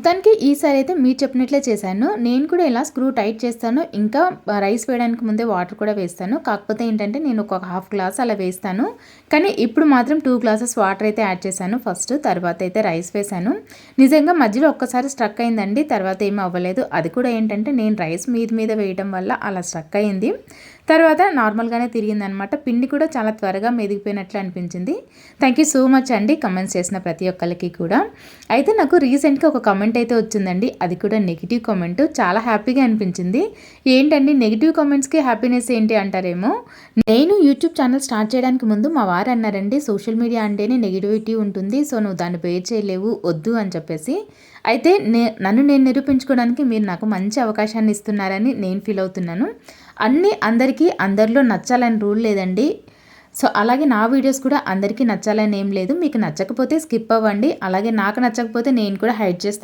మొత్తానికి ఈసారి అయితే మీరు చెప్పినట్లే చేశాను. నేను కూడా ఇలా స్క్రూ టైట్ చేస్తాను. ఇంకా రైస్ వేయడానికి ముందే వాటర్ కూడా వేస్తాను. కాకపోతే ఏంటంటే నేను ఒక హాఫ్ గ్లాస్ అలా వేస్తాను. కానీ ఇప్పుడు మాత్రం 2 గ్లాసెస్ వాటర్ అయితే యాడ్ చేశాను ఫస్ట్. తర్వాత అయితే రైస్ వేశాను. నిజంగా మధ్యలో ఒక్కసారి స్ట్రక్ అయిందండి. తర్వాత ఏమీ అవ్వలేదు. అది కూడా ఏంటంటే నేను రైస్ మీద వేయడం వల్ల అలా స్ట్రక్ అయింది. తర్వాత నార్మల్గానే తిరిగిందనమాట. పిండి కూడా చాలా త్వరగా మెదిగిపోయినట్లు అనిపించింది. థ్యాంక్ యూ సో మచ్ అండి కమెంట్స్ చేసిన ప్రతి ఒక్కరికి కూడా. అయితే నాకు రీసెంట్గా ఒక కమెంట్ అయితే వచ్చిందండి. అది కూడా నెగిటివ్ కామెంట్. చాలా హ్యాపీగా అనిపించింది. ఏంటండి నెగిటివ్ కామెంట్స్కి హ్యాపీనెస్ ఏంటి అంటారేమో. నేను యూట్యూబ్ ఛానల్ స్టార్ట్ చేయడానికి ముందు మా వారు అన్నారండి, సోషల్ మీడియా అంటేనే నెగిటివిటీ ఉంటుంది, సో నువ్వు దాన్ని బేర్ చేయలేవు, వద్దు అని చెప్పేసి. అయితే నన్ను నేను నిరూపించుకోవడానికి మీరు నాకు మంచి అవకాశాన్ని ఇస్తున్నారని నేను ఫీల్ అవుతున్నాను. అన్నీ అందరికీ అందరిలో నచ్చాలని రూల్ లేదండి. సో అలాగే నా వీడియోస్ కూడా అందరికీ నచ్చాలని ఏం లేదు. మీకు నచ్చకపోతే స్కిప్ అవ్వండి. అలాగే నాకు నచ్చకపోతే నేను కూడా హైడ్ చేస్తాను.